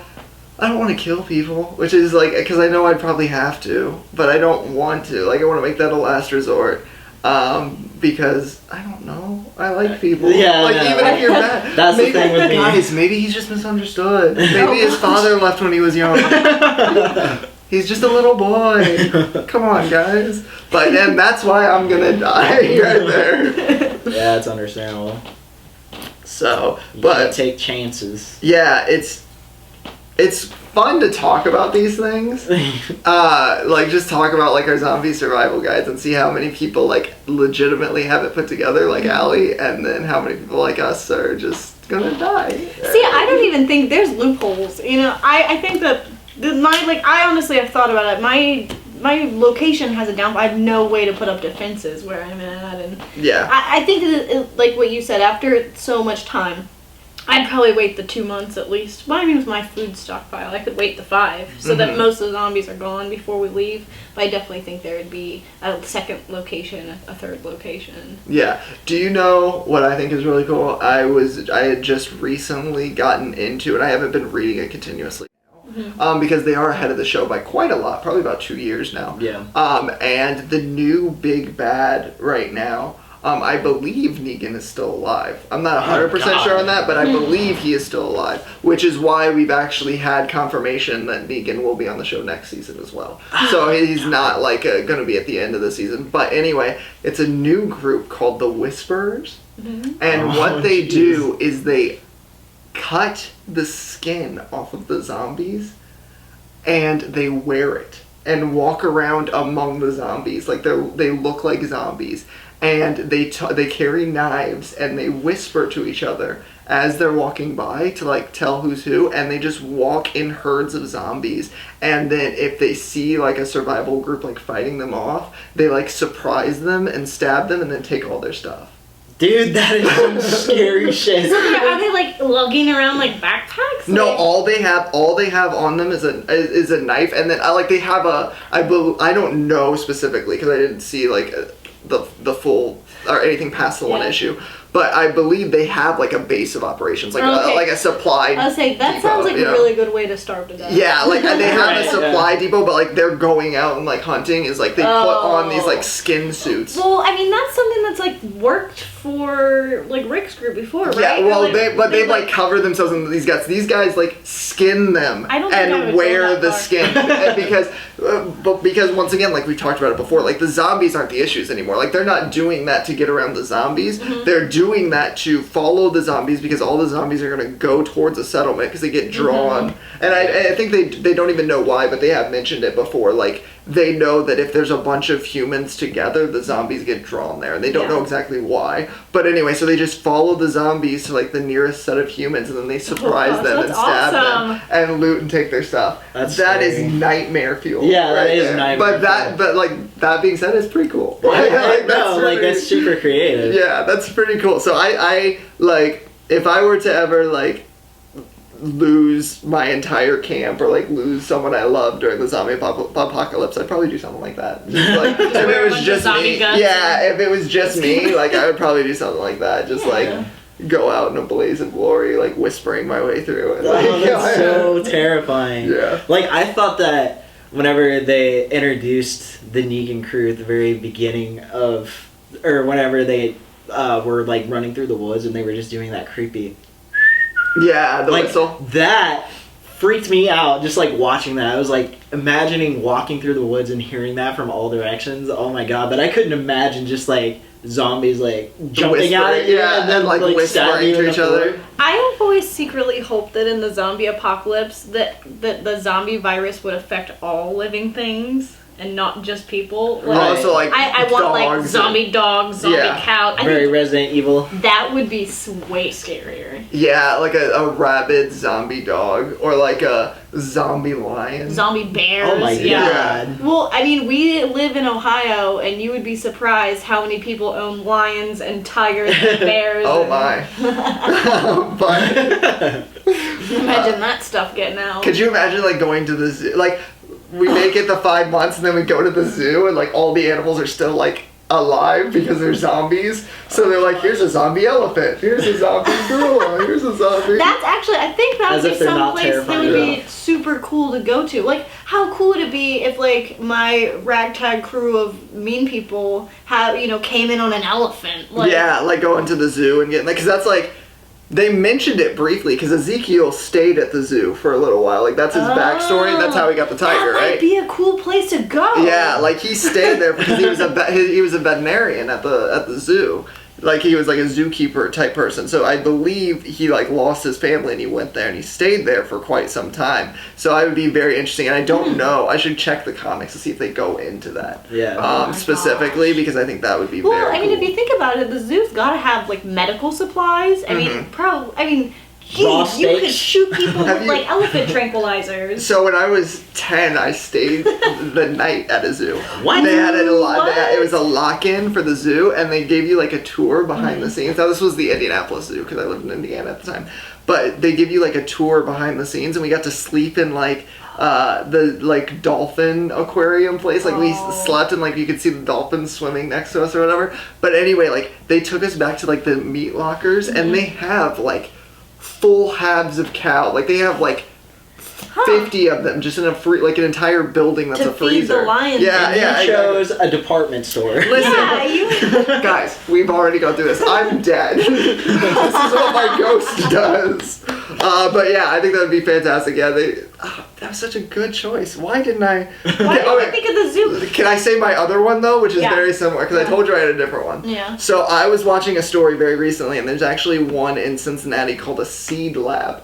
I don't want to kill people, which is like because I know I'd probably have to, but I don't want to. Like I want to make that a last resort. Because I don't know, I like people.
Yeah,
like
no.
even if you're bad.
That's the
maybe,
thing with me.
Guys, maybe he's just misunderstood. Maybe his father left when he was young. He's just a little boy. Come on, guys. But then that's why I'm gonna die right there.
Yeah, it's understandable.
So,
You
but
can't take chances.
yeah, it's fun to talk about these things. Like just talk about like our zombie survival guides and see how many people like legitimately have it put together like Ali, and then how many people like us are just gonna die.
See, I don't even think there's loopholes. You know, I think that I honestly have thought about it. My location has a down. I have no way to put up defenses where I'm at, and
Yeah.
I think that like what you said. After so much time, I'd probably wait the 2 months at least. Well, I mean, with my food stockpile, I could wait the 5 so that most of the zombies are gone before we leave. But I definitely think there would be a second location, a third location.
Yeah. Do you know what I think is really cool? I had just recently gotten into, and I haven't been reading it continuously. Because they are ahead of the show by quite a lot, probably about 2 years now.
Yeah.
And the new big bad right now I believe Negan is still alive. I'm not 100%
God.
sure on that, but I believe he is still alive, which is why we've actually had confirmation that Negan will be on the show next season as well. So he's not like going to be at the end of the season. But anyway, it's a new group called the Whisperers, and what they do is they cut the skin off of the zombies and they wear it and walk around among the zombies like they look like zombies, and they carry knives and they whisper to each other as they're walking by to like tell who's who, and they just walk in herds of zombies, and then if they see like a survival group like fighting them off, they like surprise them and stab them and then take all their stuff.
Dude, that is some scary shit.
Are they like lugging around like backpacks?
No,
Like,
all they have on them is a knife, and then they have I don't know specifically because I didn't see like the full or anything past the one issue, but I believe they have like a base of operations, like like a supply.
I'll say that
depot,
sounds like
you
a
know?
really good way to starve to death.
Yeah, like they have
Right,
a supply depot, but like they're going out and like hunting is like they put on these like skin suits.
Well, I mean that's something that's like worked for like Rick's group before, right?
Yeah, well,
Or,
they like cover themselves in these guts. These guys like skin them
I don't think I would
and
go
wear
that
the
far.
skin but because once again, like we talked about it before, like the zombies aren't the issues anymore. Like they're not doing that to get around the zombies. They're doing that to follow the zombies because all the zombies are going to go towards a settlement because they get drawn. And I think they don't even know why, but they have mentioned it before. Like they know that if there's a bunch of humans together, the zombies get drawn there. And they don't know exactly why. But anyway, so they just follow the zombies to like the nearest set of humans, and then they surprise them and
that's
stab
awesome.
them and loot and take their stuff.
That's
That is
scary.
nightmare fuel.
Yeah, that
right
is
there.
nightmare
But
fuel.
like that being said, it's pretty cool.
That's super creative.
Yeah, that's pretty cool. So I like if I were to ever like lose my entire camp or like lose someone I love during the zombie apocalypse, I'd probably do something like that. Just, like, if
wear
it
a
was
bunch of
just
zombie
me,
guns
yeah. If it was just me, like I would probably do something like that. Just like go out in a blaze of glory, like whispering my way through. And, like,
Oh, that's so terrifying.
Yeah.
Like I thought that whenever they introduced the Negan crew at the very beginning of, or whenever they were like running through the woods and they were just doing that creepy,
yeah, the
like
whistle.
that freaked me out. Just like watching that, I was like imagining walking through the woods and hearing that from all directions. Oh my god! But I couldn't imagine just like zombies like jumping out at you
yeah,
and then like
whispering
stabbing you
to
in
each
the
other.
floor.
I have always secretly hoped that in the zombie apocalypse that the zombie virus would affect all living things and not just people. Like,
Right.
Also, like
I want like
dogs
zombie dogs, zombie
Yeah.
cows. I
Very
think
Resident Evil.
that would be way scarier.
Yeah, like a rabid zombie dog or like a zombie lion.
Zombie bears.
Oh my
yeah.
god.
Well, I mean, we live in Ohio, and you would be surprised how many people own lions and tigers and bears.
Oh
and-
my. But
Imagine that stuff getting out.
could you imagine like going to the zoo? Like we make it the 5 months and then we go to the zoo and like all the animals are still like alive because they're zombies. So they're like, here's a zombie elephant, here's a zombie gorilla, here's a zombie.
That's actually, I think that
As
would be
if they're
some
not
place that
terrifying.
would be super cool to go to. Like, how cool would it be if, like, my ragtag crew of mean people came in on an elephant? Like,
Yeah, like going to the zoo and getting like, because that's like, they mentioned it briefly because Ezekiel stayed at the zoo for a little while. Like that's his backstory. That's how he got the tiger,
that might
right?
be a cool place to go.
Yeah, like he stayed there because he was a veterinarian at the zoo. Like he was like a zookeeper type person. So I believe he like lost his family and he went there and he stayed there for quite some time. So I would be very interesting. And I don't know. I should check the comics to see if they go into that.
Yeah.
Oh my
Specifically because I think that would be
Well,
very
I mean,
cool.
if you think about it, the zoo's got to have like medical supplies. I mean,
Raw
geez, you could
steaks.
shoot people
Have
with
you-
like elephant tranquilizers.
So when I was 10, I stayed the night at a zoo.
What?
They had it
What?
it was a lock-in for the zoo, and they gave you like a tour behind the scenes. Now this was the Indianapolis Zoo because I lived in Indiana at the time, but they give you like a tour behind the scenes, and we got to sleep in like the like dolphin aquarium place. Like we slept and like you could see the dolphins swimming next to us or whatever. But anyway, like they took us back to like the meat lockers, and they have like full halves of cow. Like they have like 50 of them just in an entire building that's
To
a
feed
freezer.
the lions.
Yeah,
And
yeah.
you chose a department store.
Listen,
Yeah, you.
guys, we've already gone through this. I'm dead. This is what my ghost does. But yeah, I think that would be fantastic. Yeah, that was such a good choice. Why didn't I?
Why didn't I think of the zoo?
Can I say my other one though, which is
Yeah.
very similar? Because I told you I had a different one.
Yeah.
So I was watching a story very recently, and there's actually one in Cincinnati called a seed lab.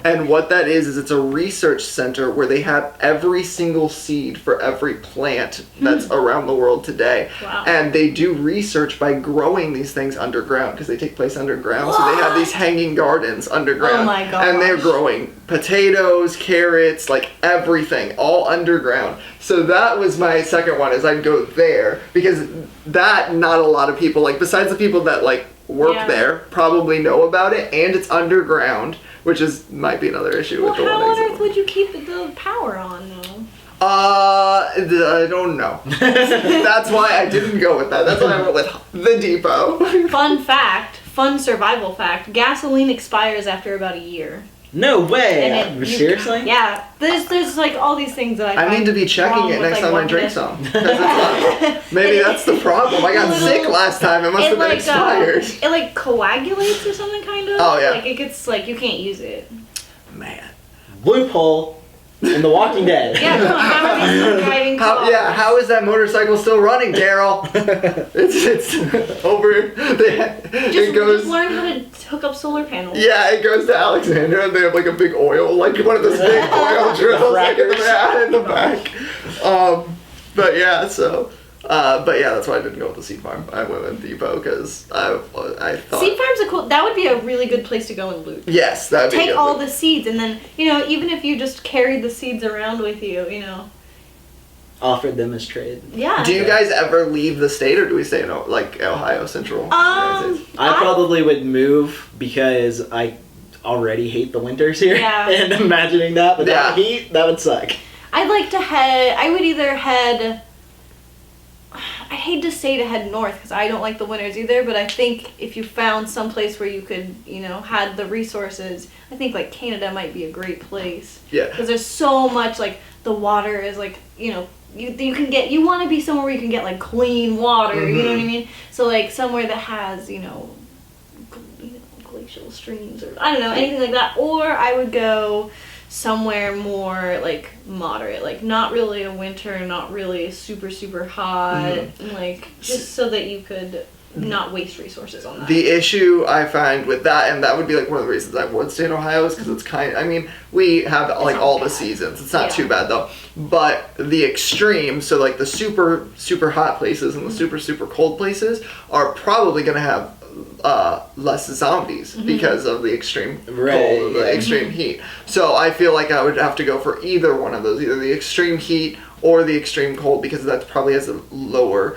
And what that is it's a research center where they have every single seed for every plant that's around the world today.
Wow.
And they do research by growing these things underground because they take place underground. So they have these hanging gardens underground.
Oh my gosh.
And they're growing potatoes, carrots, like everything, all underground. So that was my second one, is I'd go there because that not a lot of people, like besides the people that like work
Yeah.
there, probably know about it, and it's underground. Which might be another issue
Well,
with the
how
one
on
exit.
earth would you keep the power on though?
I don't know. That's why I didn't go with that. That's why I went with the depot.
Fun survival fact: gasoline expires after about a year.
No way.
And
Seriously?
Yeah. There's like all these things that I
I need to be checking
wrong
it
with,
next
like,
time I
one
drink
bit.
some. 'Cause it's not- maybe that's the problem. I got sick last time. It must have been expired.
it like coagulates or something kind of.
Oh, yeah.
Like it gets like you can't use it.
Man.
Loophole in The Walking Dead.
Yeah, come on, how are they still driving cars?
How is that motorcycle still running, Daryl? it's over. It goes.
Just learn how to hook up solar panels.
Yeah, it goes to Alexandria, and they have like a big oil, like one of those big oil drills like in the back. But yeah, that's why I didn't go with the seed farm. I went with Depot because I thought.
Seed farms are cool. That would be a really good place to go and loot.
Yes, that'd be
Take
good.
all the seeds and then, even if you just carried the seeds around with you,
Offered them as trade.
Yeah.
Do you guys ever leave the state, or do we stay in like Ohio Central? United States?
I probably would move because I already hate the winters here.
Yeah.
And imagining that without
Yeah.
heat, that would suck.
I would either head, I hate to say to head north because I don't like the winters either, but I think if you found some place where you could, had the resources, I think like Canada might be a great place.
Yeah.
Because there's so much, like, the water is like, you can get, you want to be somewhere where you can get like clean water, you know what I mean? So like somewhere that has, glacial streams or I don't know, anything like that. Or I would go somewhere more like moderate, like not really a winter, not really super, super hot, like just so that you could not waste resources on that.
The issue I find with that, and that would be like one of the reasons I would stay in Ohio, is because it's we have like
not
all
bad.
the seasons. It's not
Yeah.
too bad though. But the extreme, so like the super, super hot places and the super, super cold places are probably going to have less zombies because of the extreme cold and the extreme heat. So I feel like I would have to go for either one of those, either the extreme heat or the extreme cold, because that probably has a lower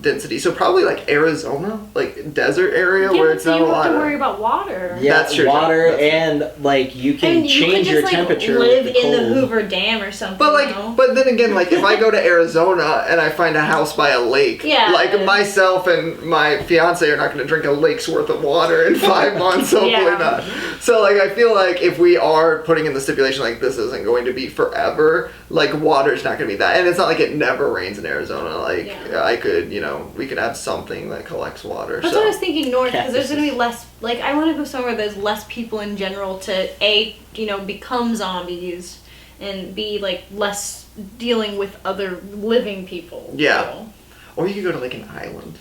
density. So probably like Arizona, like desert area where it's
so
not
you
a
don't
lot
have to
of.
worry about water.
Yeah,
That's true.
water
That's
and like you can
And you could
change
just
your
like
temperature
live
with the
in the
cold.
Hoover Dam or something.
But but then again, like if I go to Arizona and I find a house by a lake,
Yeah.
like myself and my fiance are not going to drink a lake's worth of water in 5 months. Hopefully
Yeah.
not. So like I feel like if we are putting in the stipulation like this isn't going to be forever, like water's not going to be that, and it's not like it never rains in Arizona. Like
Yeah.
I could, we could have something that collects water.
That's
so.
what I was thinking north, because there's going to
Cactuses.
be less, like, I want to go somewhere there's less people in general to, A, become zombies, and B, like, less dealing with other living people.
Yeah.
So.
Or you could go to like an island.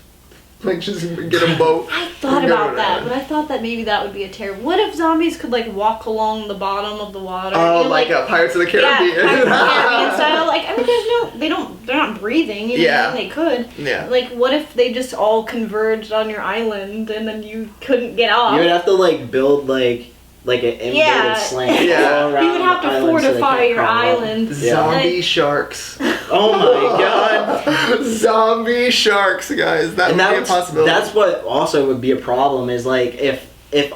Like just get a boat.
I thought
and go
about
to an
that,
island.
but I thought that maybe that would be a terrible. What if zombies could, like, walk along the bottom of the water?
Oh, like Pirates of the
Yeah,
Caribbean.
Pirates of the Caribbean style. Like, I mean, they're not breathing, you know what I mean? They could.
Yeah.
Like, what if they just all converged on your island and then you couldn't get off?
You would have to like build like an inverted
Yeah.
slant
Yeah.
all around
You would have
the
to
island so they
fortify
can't
your
crawl up.
island.
Yeah.
Zombie sharks.
Oh my god.
Zombie sharks, guys. That
And
would be a possibility.
that's what also would be a problem is like if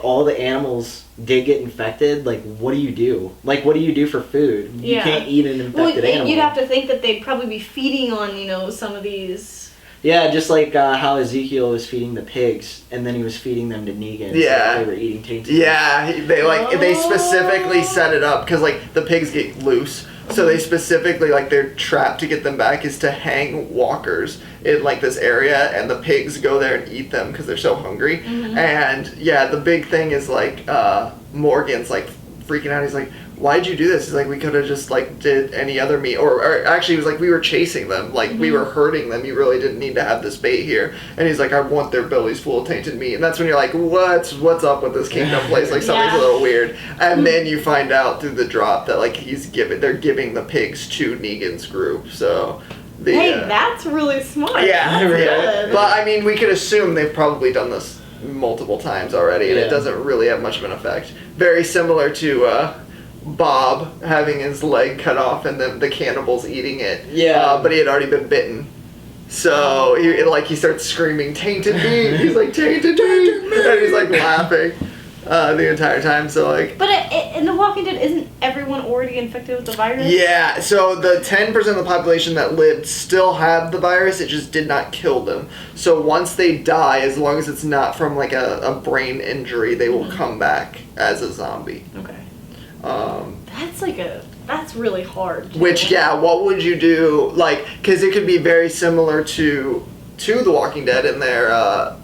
all the animals did get infected, like what do you do? Like what do you do for food? You
Yeah.
can't eat an infected animal.
You'd have to think that they'd probably be feeding on, some of these
Yeah, just like how Ezekiel was feeding the pigs, and then he was feeding them to Negan. So
Yeah.
they were eating tainted.
Yeah, they specifically set it up because like the pigs get loose, so they specifically like their trap to get them back is to hang walkers in like this area, and the pigs go there and eat them because they're so hungry. And yeah, the big thing is like Morgan's like freaking out. He's like, why'd you do this? He's like, we could have just like did any other meat, or actually he was like, we were chasing them, like we were hurting them, you really didn't need to have this bait here. And he's like, I want their bellies full of tainted meat. And that's when you're like, what's up with this kingdom place? Like something's a little weird. And then you find out through the drop that like they're giving the pigs to Negan's group. So
that's really smart.
yeah,
That's
yeah.
good.
But I mean, we could assume they've probably done this multiple times already, and it
Yeah.
doesn't really have much of an effect. Very similar to Bob having his leg cut off and then the cannibals eating it.
Yeah.
But he had already been bitten. So he starts screaming, tainted meat. He's like, tainted meat. And he's like laughing the entire time. So like.
But in The Walking Dead, isn't everyone already infected with the virus?
Yeah, so the 10% of the population that lived still have the virus, it just did not kill them. So once they die, as long as it's not from like a brain injury, they will come back as a zombie.
Okay.
Um,
That's really hard.
which, yeah, what would you do? Like, because it could be very similar to The Walking Dead in their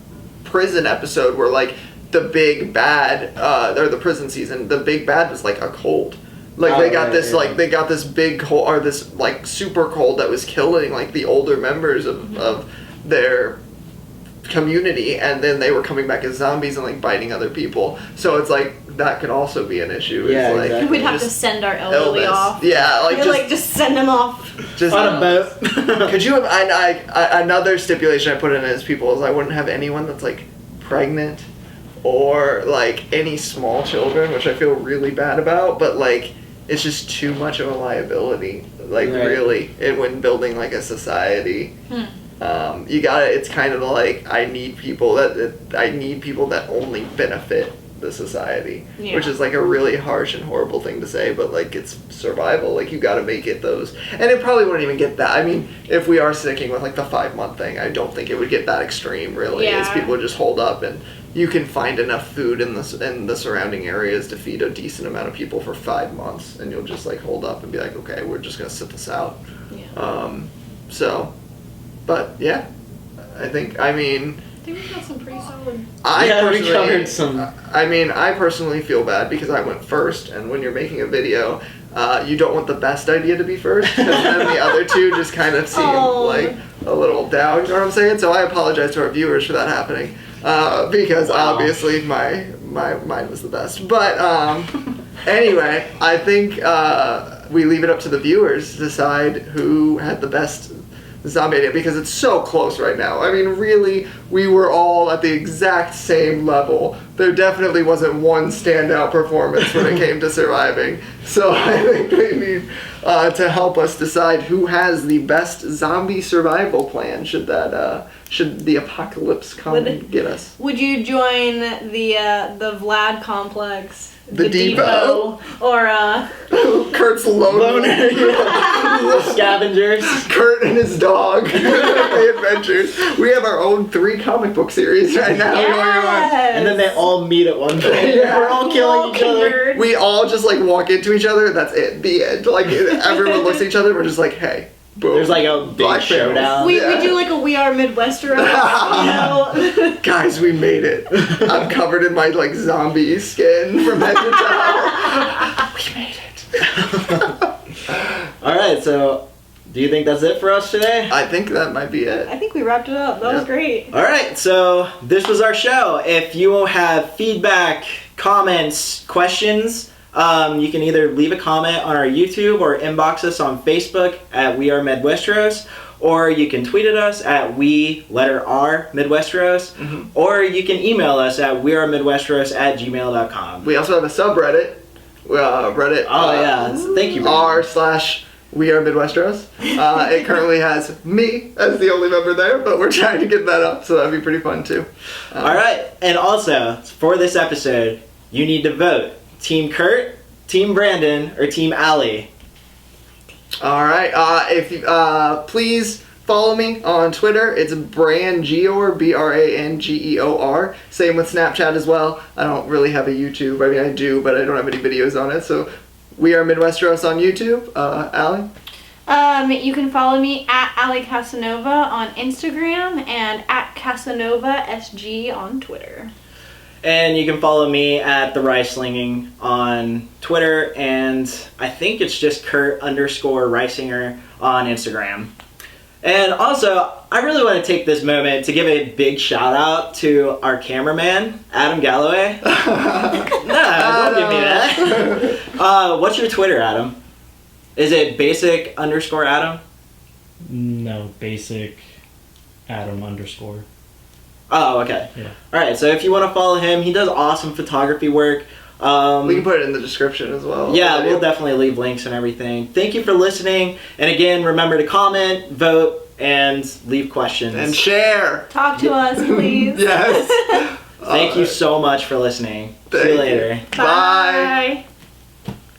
prison episode where like the big bad, or the prison season, the big bad was like a cold. Like they got this big cold, or this like super cold that was killing like the older members of their community, and then they were coming back as zombies and like biting other people. So it's like that could also be an issue.
Yeah,
it's like
exactly.
We'd have to
just
send our elderly
illness.
off.
Yeah,
Just send them off.
just
On a boat.
could you have another stipulation I put in as people is I wouldn't have anyone that's like pregnant or like any small children, which I feel really bad about, but like it's just too much of a liability, like
Right.
really, when building like a society. You gotta, it's kind of like I need people that only benefit the society,
Yeah.
which is like a really harsh and horrible thing to say, but like it's survival. Like you gotta make it those, and it probably wouldn't even get that. I mean, if we are sticking with like the 5-month thing, I don't think it would get that extreme really. As
Yeah.
people would just hold up, and you can find enough food in the surrounding areas to feed a decent amount of people for 5 months, and you'll just like hold up and be like, okay, we're just gonna sit this out.
Yeah.
But yeah, I think
I think we got some pretty solid.
We covered some.
I personally feel bad because I went first, and when you're making a video, you don't want the best idea to be first, because then the other two just kind of seem like a little down. You know what I'm saying? So I apologize to our viewers for that happening, because obviously mine was the best. But anyway, I think we leave it up to the viewers to decide who had the best zombie idea, because it's so close right now. I mean, really, we were all at the exact same level. There definitely wasn't one standout performance when it came to surviving. So I think we need to help us decide who has the best zombie survival plan should the apocalypse come and get us.
Would you join the Vlad complex?
The depot.
Or
Kurt's loner.
The scavengers.
Kurt and his dog. The adventures. We have our own 3 comic book series right now going on.
And then they all meet at one point.
Yeah.
We're all killing each other.
converge.
We all just like walk into each other. That's it. The end. Like everyone looks at each other. We're just like, hey, boom.
There's like a big
Black
showdown.
We
Yeah.
do like a We Are Midwesteros, you know?
Guys, we made it. I'm covered in my like zombie skin from head to toe. We made it.
All right, so do you think that's it for us today?
I think that might be it.
I think we wrapped it up. That was great.
All right, so this was our show. If you have feedback, comments, questions, you can either leave a comment on our YouTube or inbox us on Facebook at We Are Midwesteros, or you can tweet at us at R Midwesteros, or you can email us at wearemidwesteros@gmail.com.
We also have a subreddit. Reddit.
Oh yeah, thank you.
r/We Are Midwesteros. It currently has me as the only member there, but we're trying to get that up, so that'd be pretty fun too.
All right, and also for this episode, you need to vote: Team Kurt, Team Brandon, or Team Ali.
All right. If you please follow me on Twitter. It's Brangeor, Brangeor. Same with Snapchat as well. I don't really have a YouTube. I mean, I do, but I don't have any videos on it. So we are Midwesteros on YouTube. Ali?
You can follow me at Ali Casanova on Instagram and at Casanova SG on Twitter.
And you can follow me at The Rice Slinging on Twitter, and I think it's just Kurt_Reisinger on Instagram. And also, I really want to take this moment to give a big shout out to our cameraman, Adam Galloway. Don't give me that. What's your Twitter, Adam? Is it basic_Adam?
No, basic Adam _.
Oh, okay.
Yeah.
Alright, so if you want to follow him, he does awesome photography work.
We can put it in the description as well.
Yeah, we'll definitely leave links and everything. Thank you for listening. And again, remember to comment, vote, and leave questions.
And share.
Talk to us, please.
Yes.
Thank you so much for listening. See you later.
Bye.
Bye.